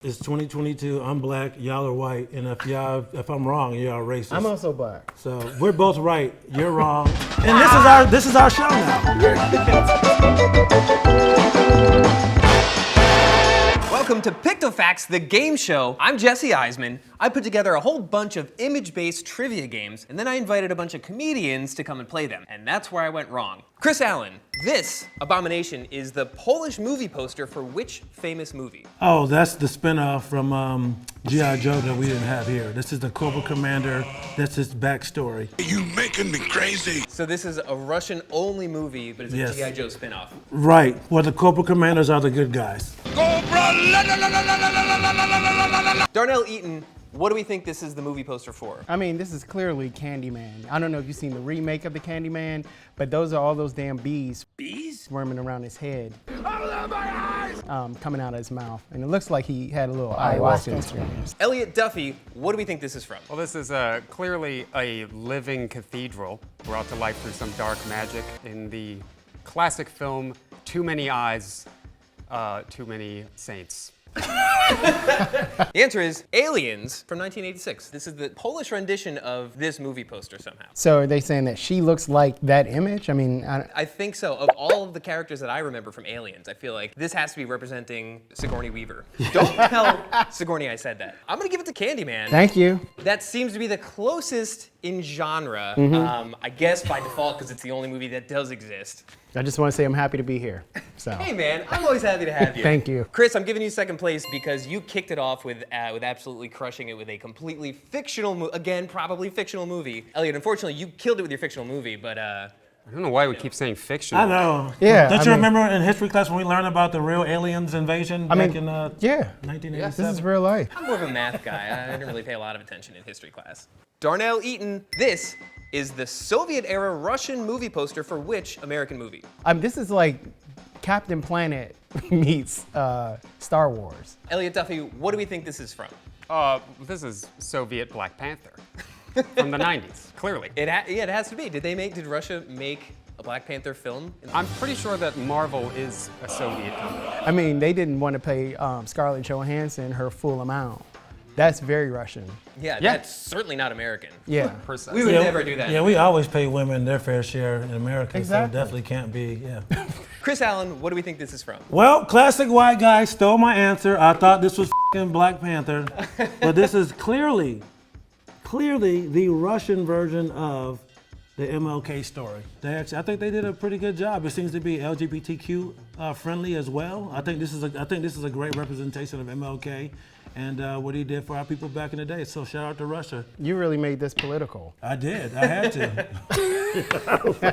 It's 2022. I'm black. Y'all are white. And if I'm wrong, y'all racist. I'm also black. So we're both right. You're wrong. And this is our show now. Welcome to PictoFacts, the game show. I'm Jesse Eisemann. I put together a whole bunch of image-based trivia games, and then I invited a bunch of comedians to come and play them. And that's where I went wrong. Chris Allen, this abomination is the Polish movie poster for which famous movie? Oh, that's the spinoff from G.I. Joe that we didn't have here. This is the Cobra Commander. That's his backstory. You making me crazy. So this is a Russian-only movie, but it's a G.I. Joe spinoff. Right. Well, the Cobra Commanders are the good guys. Darnell, Eaton, what do we think this is the movie poster for? I mean, this is clearly Candyman. I don't know if you've seen the remake of the Candyman, but those are all those damn bees. Bees? Swarming around his head. Coming out of his mouth. And it looks like he had a little ayahuasca experience. Elliot, Duffy, what do we think this is from? Well, this is clearly a living cathedral brought to life through some dark magic in the classic film Too Many Eyes, Too Many Saints. The answer is Aliens from 1986. This is the Polish rendition of this movie poster somehow. So are they saying that she looks like that image? I mean, I think so. Of all of the characters that I remember from Aliens, I feel like this has to be representing Sigourney Weaver. Don't tell Sigourney I said that. I'm gonna give it to Candyman. Thank you. That seems to be the closest in genre, I guess by default, because it's the only movie that does exist. I just want to say I'm happy to be here. So. Hey man, I'm always happy to have you. Thank you. Chris, I'm giving you second place because you kicked it off with absolutely crushing it with a completely fictional, again, probably fictional movie. Elliot, unfortunately, you killed it with your fictional movie, but I don't know why we keep saying fiction. I know. Yeah. Don't you remember in history class when we learned about the real aliens invasion back in yeah. 1987? This is real life. I'm more of a math guy. I didn't really pay a lot of attention in history class. Darnell, Eaton, this is the Soviet-era Russian movie poster for which American movie? This is like Captain Planet meets Star Wars. Elliot, Duffy, what do we think this is from? This is Soviet Black Panther from the 90s, clearly. It has to be. Did Russia make a Black Panther film? I'm pretty sure that Marvel is a Soviet company. I mean, they didn't want to pay Scarlett Johansson her full amount. That's very Russian. Yeah, that's certainly not American. Yeah. We would never do that. Yeah, we always pay women their fair share in America, Exactly. so it definitely can't be, Chris Allen, what do we think this is from? Well, classic white guy stole my answer. I thought this was f***ing Black Panther, but this is clearly the Russian version of the MLK story. I think they did a pretty good job. It seems to be LGBTQ friendly as well. I think this is a great representation of MLK and what he did for our people back in the day. So shout out to Russia. You really made this political. I did. I had to.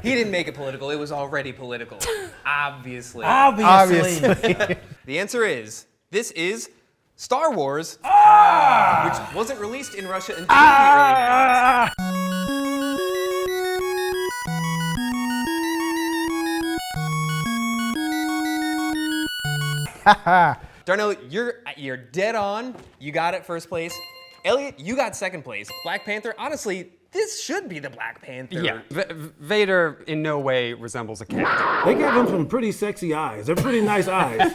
He didn't make it political. It was already political. Obviously. Obviously. The answer is, this is Star Wars, which wasn't released in Russia until the early 90s. Darnell, you're dead on. You got it first place. Elliot, you got second place. Black Panther, honestly, this should be the Black Panther. Yeah, Vader in no way resembles a cat. They gave him some pretty sexy eyes. They're pretty nice eyes.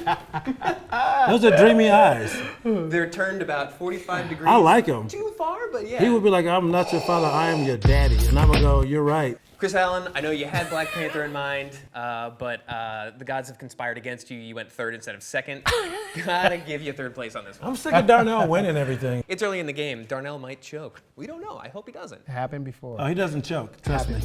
Those are dreamy eyes. They're turned about 45 degrees. I like him. Too far, but yeah. He would be like, I'm not your father, I am your daddy. And I'm gonna go, you're right. Chris Allen, I know you had Black Panther in mind, but the gods have conspired against you. You went third instead of second. Gotta give you third place on this one. I'm sick of Darnell winning everything. It's early in the game. Darnell might choke. We don't know. I hope he doesn't. It happened before. Oh, he doesn't choke. Trust me.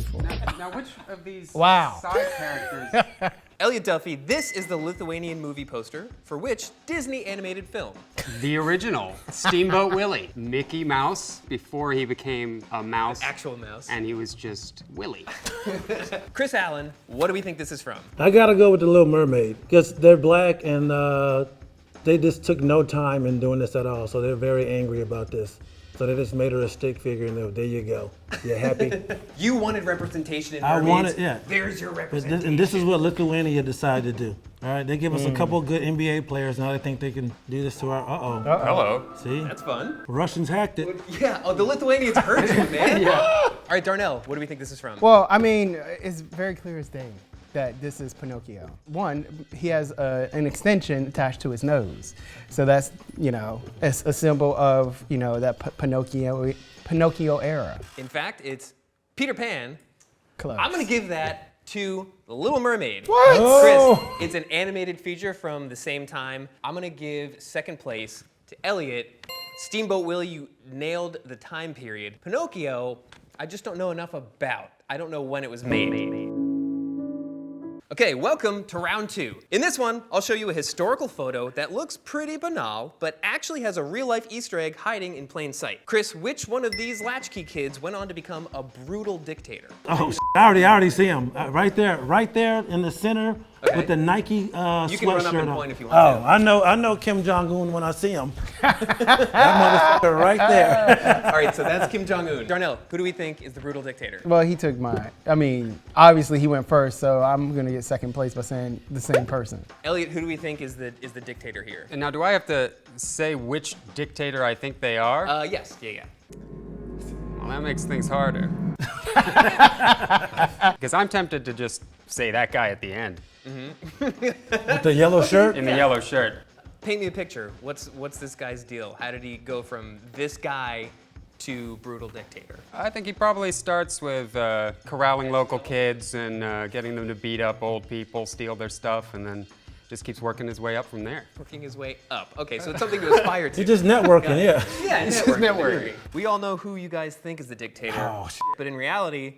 Now, which of these Wow. side characters? Elliot Duffy, this is the Lithuanian movie poster for which Disney animated film? The original, Steamboat Willie. Mickey Mouse before he became a mouse. Actual mouse. And he was just Willie. Chris Allen, what do we think this is from? I gotta go with the Little Mermaid because they're black and they just took no time in doing this at all. So they're very angry about this. So they just made her a stick figure and there you go. You happy? You wanted representation in I mermaids. wanted, yeah. There's your representation. And this is what Lithuania decided to do. All right, they give us a couple good NBA players. Now they think they can do this to our, Hello. See? That's fun. Russians hacked it. Yeah, the Lithuanians heard you, man. Yeah. All right, Darnell, what do we think this is from? Well, I mean, it's very clear as day. that this is Pinocchio. One, he has an extension attached to his nose. So that's, it's a symbol of, that Pinocchio era. In fact, it's Peter Pan. Close. I'm gonna give that to The Little Mermaid. What? Chris, it's an animated feature from the same time. I'm gonna give second place to Elliot. Steamboat Willie, you nailed the time period. Pinocchio, I just don't know enough about. I don't know when it was made. Okay, welcome to round 2. In this one, I'll show you a historical photo that looks pretty banal, but actually has a real-life Easter egg hiding in plain sight. Chris, which one of these latchkey kids went on to become a brutal dictator? Oh, I already see him. Right there in the center with the Nike sweatshirt. You can run up and point if you want to. I know Kim Jong-un when I see him. That motherfucker right there. All right, so that's Kim Jong-un. Darnell, who do we think is the brutal dictator? Well, he took mine. I mean, obviously he went first, so I'm gonna get second place by saying the same person. Elliot, who do we think is the dictator here? And now, do I have to say which dictator I think they are? Yes, yeah. Well, that makes things harder. Because I'm tempted to just say that guy at the end. With the yellow shirt? In the yellow shirt. Paint me a picture. What's this guy's deal? How did he go from this guy to brutal dictator? I think he probably starts with corralling local kids and getting them to beat up old people, steal their stuff, and then just keeps working his way up from there. Working his way up. Okay, so it's something to aspire to. You're just networking, yeah. Yeah, It's just networking. We all know who you guys think is the dictator. Oh, shit. But in reality,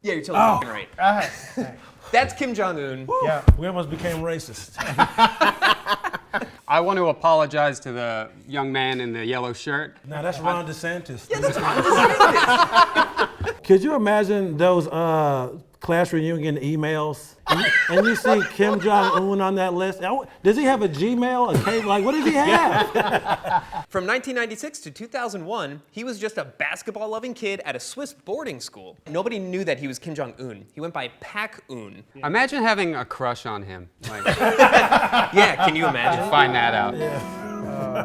yeah, you're totally fucking right. That's Kim Jong-un. Yeah. We almost became racist. I want to apologize to the young man in the yellow shirt. Now that's Ron DeSantis. Yeah, that's Ron DeSantis. Could you imagine those class reunion emails? And you see Kim Jong-un on that list. Does he have a Gmail? What does he have? From 1996 to 2001, he was just a basketball-loving kid at a Swiss boarding school. Nobody knew that he was Kim Jong-un. He went by Pak-un. Imagine having a crush on him. Like, Yeah, can you imagine? find that out.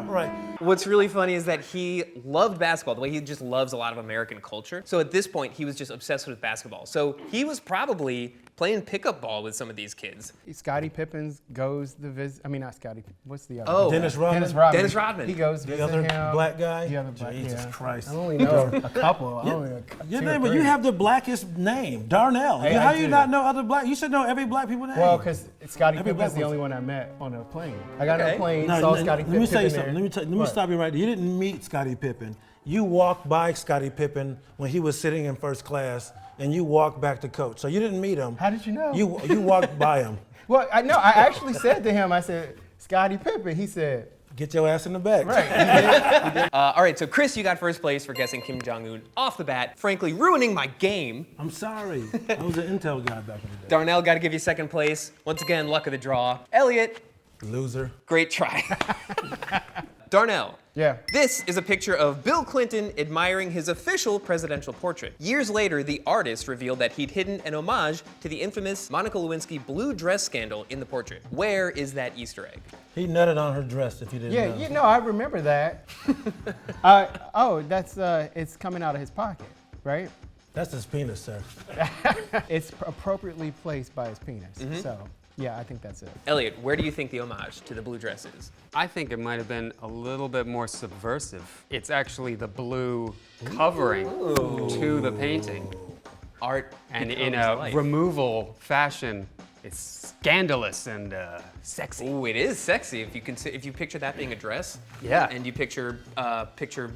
Right. What's really funny is that he loved basketball, the way he just loves a lot of American culture. So at this point, he was just obsessed with basketball. So he was probably playing pickup ball with some of these kids. Scottie Pippen goes to visit. I mean, not Scottie. What's the other? Oh, one? Dennis Rodman. Dennis Rodman. He goes The visit other him. black guy? The other black. Jesus yeah. Christ. I only know a couple. I only know Your two or name, but you three. have the blackest name, Darnell. Hey, How I you do. not know other black? You should know every black people name. Well, because Scottie Every Pippen's black the person. only one I met on a plane. I got on Okay. a plane, No, saw no, Scottie Pippen. let me tell you there. something. Let me What? stop you right there. You didn't meet Scottie Pippen. You walked by Scottie Pippen when he was sitting in first class, and you walked back to coach. So you didn't meet him. How did you know? You walked by him. Well, I know. I actually said to him, I said, Scottie Pippen. He said, Get your ass in the back. right. All right, so Chris, you got first place for guessing Kim Jong-un off the bat, frankly ruining my game. I'm sorry. I was an intel guy back in the day. Darnell, got to give you second place. Once again, luck of the draw. Elliot, Loser. great try. Darnell. Yeah. This is a picture of Bill Clinton admiring his official presidential portrait. Years later, the artist revealed that he'd hidden an homage to the infamous Monica Lewinsky blue dress scandal in the portrait. Where is that Easter egg? He nutted on her dress, if you didn't know. Yeah, I remember that. That's it's coming out of his pocket, right? That's his penis, sir. It's appropriately placed by his penis. So, yeah, I think that's it. Elliot, where do you think the homage to the blue dress is? I think it might have been a little bit more subversive. It's actually the blue covering to the painting. Art And in becomes a life. removal fashion, it's scandalous and sexy. Ooh, it is sexy if you picture that being a dress. Yeah. And you picture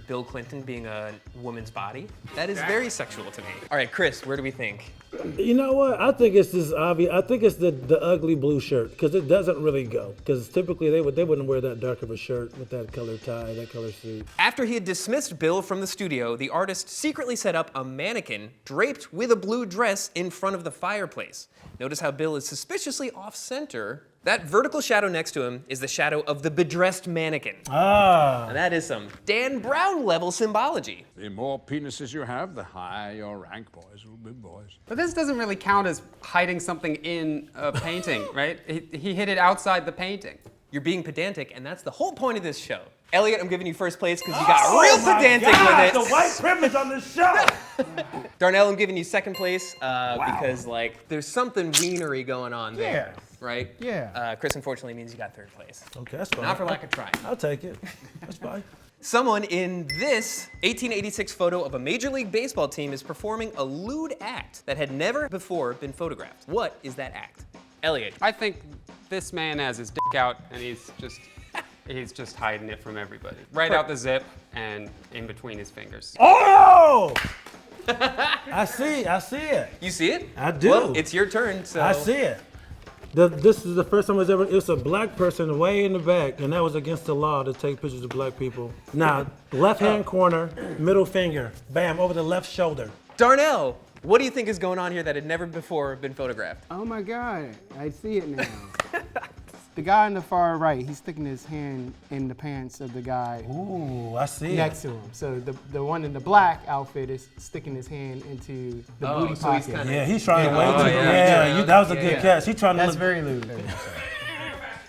Bill Clinton being a woman's body. That is very sexual to me. All right, Chris, where do we think? You know what? I think it's this obvious. I think it's the ugly blue shirt because it doesn't really go. Because typically they wouldn't wear that dark of a shirt with that color tie, that color suit. After he had dismissed Bill from the studio, the artist secretly set up a mannequin draped with a blue dress in front of the fireplace. Notice how Bill is suspiciously off-center. That vertical shadow next to him is the shadow of the bedressed mannequin. Ah. And that is some Dan Brown level symbology. The more penises you have, the higher your rank, boys, little big boys. But this doesn't really count as hiding something in a painting, right? He hid it outside the painting. You're being pedantic, and that's the whole point of this show. Elliot, I'm giving you first place because you got real pedantic with it. The white privilege on this show. Darnell, I'm giving you second place because like there's something wienery going on there, right? Yeah. Chris, unfortunately, means you got third place. Okay, that's fine. Not for lack of trying. I'll take it. That's fine. Someone in this 1886 photo of a Major League Baseball team is performing a lewd act that had never before been photographed. What is that act? Elliot. I think this man has his dick out and he's just hiding it from everybody. Right out the zip and in between his fingers. Oh! I see it. You see it? I do. Well, it's your turn, so. I see it. This is the first time it's a black person way in the back, and that was against the law to take pictures of black people. Now, left hand corner, middle finger, bam, over the left shoulder. Darnell, what do you think is going on here that had never before been photographed? Oh my God, I see it now. The guy on the far right, he's sticking his hand in the pants of the guy Ooh, I see next to him. So the one in the black outfit is sticking his hand into the booty so he's pocket. kinda- Yeah, he's trying to wait. yeah. That was a good catch. He's trying to That's look. very lewd.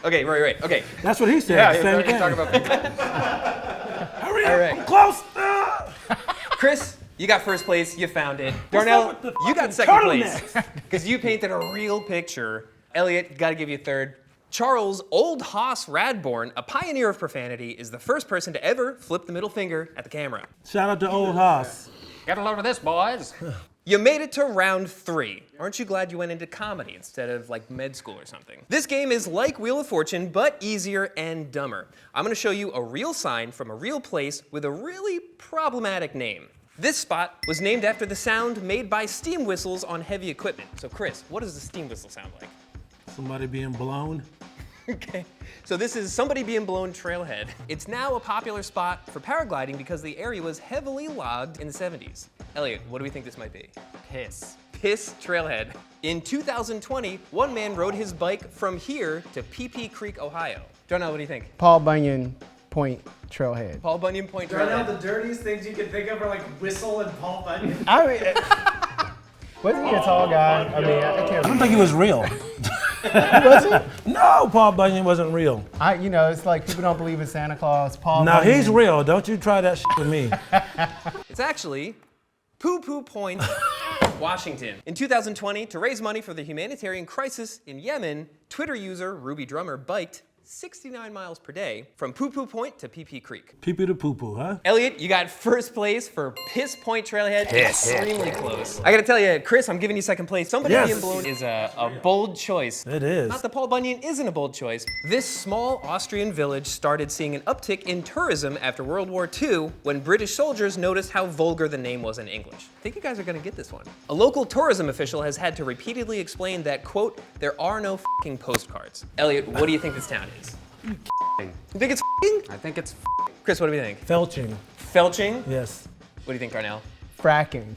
Okay, right. Okay. That's what he said. the same thing. Talk about Hurry up, All right. I'm close. Chris, you got first place. You found it. up Darnell, with the you got fucking second place turtlenecks? because you painted a real picture. Elliot, got to give you third. Charles Old Hoss Radbourne, a pioneer of profanity, is the first person to ever flip the middle finger at the camera. Shout out to Old Hoss. Get a load of this, boys. You made it to round 3. Aren't you glad you went into comedy instead of like med school or something? This game is like Wheel of Fortune, but easier and dumber. I'm gonna show you a real sign from a real place with a really problematic name. This spot was named after the sound made by steam whistles on heavy equipment. So Chris, what does a steam whistle sound like? Somebody being blown. Okay, so this is Somebody Being Blown Trailhead. It's now a popular spot for paragliding because the area was heavily logged in the 70s. Elliot, what do we think this might be? Piss. Piss Trailhead. In 2020, one man rode his bike from here to PP Creek, Ohio. Darnell, what do you think? Paul Bunyan Point Trailhead. Paul Bunyan Point Darnell, Trailhead. the dirtiest things you can think of are like whistle and Paul Bunyan. I mean, wasn't he a tall guy? I mean, I can't I don't think he was real. Was he? No, Paul Bunyan wasn't real. It's like people don't believe in Santa Claus. Paul No, Bunyan. he's real. Don't you try that shit with me. It's actually Poo Poo Point, Washington. In 2020, to raise money for the humanitarian crisis in Yemen, Twitter user Ruby Drummer biked 69 miles per day from Poo Poo Point to PP Creek. Pee-pee to poo-poo, huh? Elliot, you got first place for Piss Point Trailhead. Extremely close. I gotta tell you, Chris, I'm giving you second place. Somebody Yes. Being Blown is a bold choice. It is. Not that Paul Bunyan isn't a bold choice. This small Austrian village started seeing an uptick in tourism after World War II when British soldiers noticed how vulgar the name was in English. I think you guys are gonna get this one. A local tourism official has had to repeatedly explain that, quote, there are no f***ing postcards. Elliot, what do you think this town is? You think it's f***ing? I think it's Chris, what do you think? Felching. Felching? Yes. What do you think, Darnell? fracking.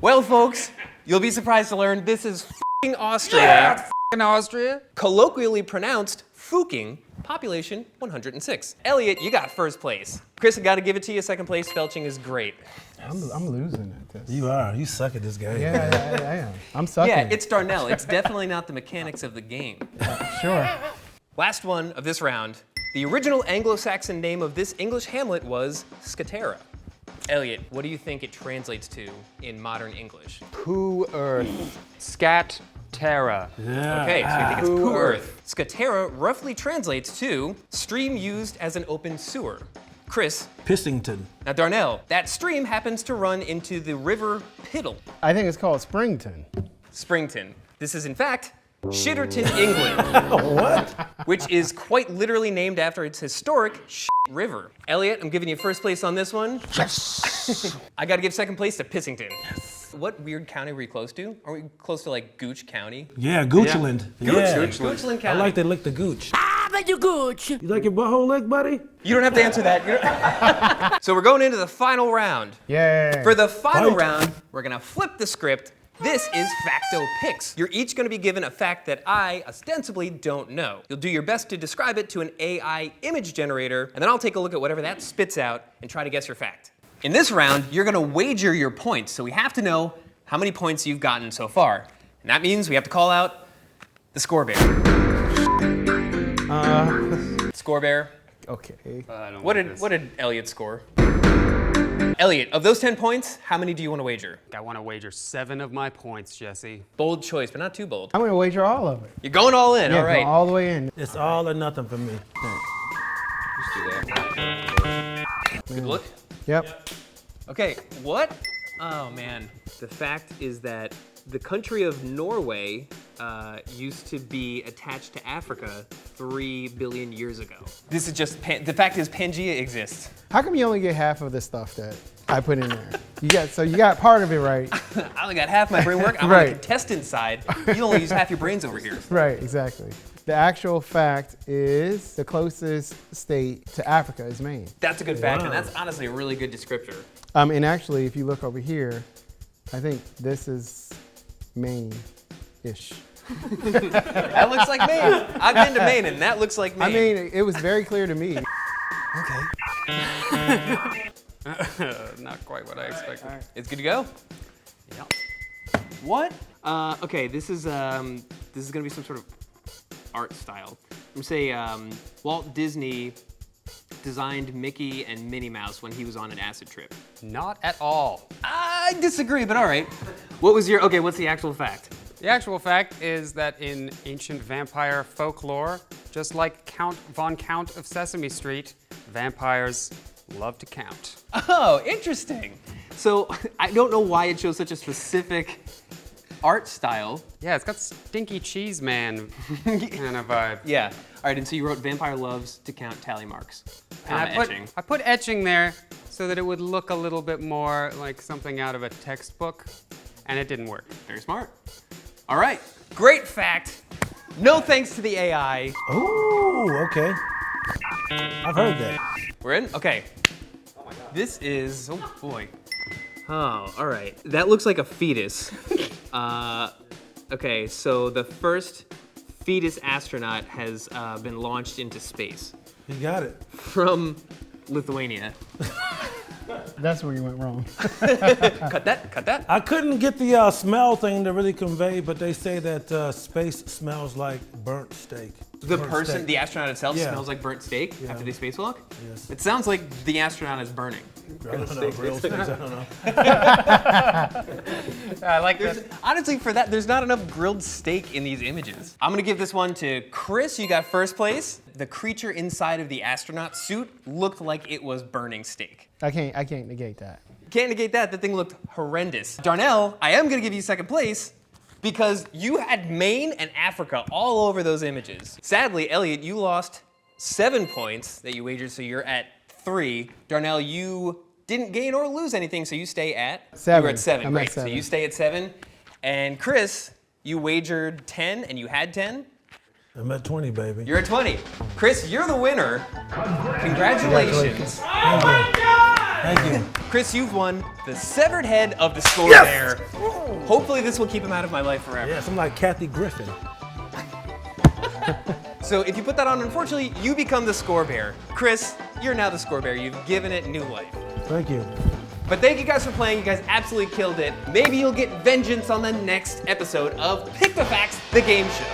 Well, folks, you'll be surprised to learn this is f***ing Austria. in Austria. Colloquially pronounced Fuking, population 106. Elliot, you got first place. Chris, I gotta give it to you, second place. Felching is great. I'm losing at this. You are. You suck at this game. Yeah, I am. I'm sucking. Yeah, it's Darnell. It's definitely not the mechanics of the game. Sure. Last one of this round. The original Anglo-Saxon name of this English hamlet was Scatera. Elliot, what do you think it translates to in modern English? Poo Earth. Scat Terra. Yeah. Okay, so you think it's Poo poo Earth. earth. Scatera roughly translates to stream used as an open sewer. Chris, Pissington. now Darnell, that stream happens to run into the river Piddle, I think it's called Springton. Springton. This is in fact Shitterton, England. What? Which is quite literally named after its historic river. Elliot, I'm giving you first place on this one. Yes. I gotta give second place to Pissington. Yes. What weird county are we close to? Are we close to like Gooch County? Yeah, Goochland. Yeah. Goochland I County. like to lick the gooch. I like your gooch. You like your butthole licked, buddy? You don't have to answer that. So we're going into the final round. Yeah. For the final Fight. round, we're gonna flip the script. This is Facto Picks. You're each gonna be given a fact that I ostensibly don't know. You'll do your best to describe it to an AI image generator, and then I'll take a look at whatever that spits out and try to guess your fact. In this round, you're gonna wager your points, so we have to know how many points you've gotten so far. And that means we have to call out the score bear. Score bear. Okay. What did Elliot score? Elliot, of those 10 points, how many do you want to wager? I want to wager 7 of my points, Jesse. Bold choice, but not too bold. I'm gonna wager all of it. You're going all in, Yeah, all right. go all the way in. It's all or nothing for me. Let's do that. Good look. Yep. Okay, what? Oh man, the fact is that the country of Norway used to be attached to Africa 3 billion years ago. This is just, the fact is Pangea exists. How come you only get half of the stuff that I put in there? You got part of it right. I only got half my brain work. I'm on the contestant side. You only use half your brains over here. Right, exactly. The actual fact is the closest state to Africa is Maine. That's a good fact, and that's honestly a really good descriptor. And actually, if you look over here, I think this is Maine-ish. That looks like Maine. I've been to Maine, and that looks like Maine. I mean, it was very clear to me. Okay. Not quite what I expected. All right. It's good to go? Yep. What? Okay, this is gonna be some sort of art style. I'm gonna say Walt Disney designed Mickey and Minnie Mouse when he was on an acid trip. Not at all. I disagree, but all right. What's the actual fact? The actual fact is that in ancient vampire folklore, just like Count Von Count of Sesame Street, vampires love to count. Oh, interesting. So I don't know why it shows such a specific art style. Yeah, it's got Stinky Cheese Man kind of vibe. Yeah. All right, and so you wrote vampire loves to count tally marks. And I put etching there so that it would look a little bit more like something out of a textbook, and it didn't work. Very smart. All right, great fact. No thanks to the AI. Ooh, okay. I've heard that. We're in? Okay. This is, oh boy. Oh, all right. That looks like a fetus. Okay, so the first fetus astronaut has been launched into space You got it. from Lithuania. That's where you went wrong. Cut that. I couldn't get the smell thing to really convey, but they say that space smells like burnt steak. The Burnt person, steak. the astronaut itself Yeah. smells like burnt steak Yeah. after they spacewalk? Yes. It sounds like the astronaut is burning. I don't know, grilled steaks, I don't know. I like this. Honestly, for that, there's not enough grilled steak in these images. I'm gonna give this one to Chris. You got first place. The creature inside of the astronaut suit looked like it was burning steak. I can't negate that. Can't negate that. The thing looked horrendous. Darnell, I am gonna give you second place because you had Maine and Africa all over those images. Sadly, Elliot, you lost 7 points that you wagered, so you're at 3. Darnell, you didn't gain or lose anything, so you stay at 7. You were at 7. I'm at Great. So 7. you stay at 7. And Chris, you wagered 10 and you had 10. I'm at 20, baby. You're at 20. Chris, you're the winner. Congratulations. Thank you. Chris, you've won the severed head of the score bear. Hopefully this will keep him out of my life forever. Yes, I'm like Kathy Griffin. So if you put that on, unfortunately, you become the score bear. Chris, you're now the score bear. You've given it new life. Thank you. But thank you guys for playing. You guys absolutely killed it. Maybe you'll get vengeance on the next episode of PictoFacts, the game show.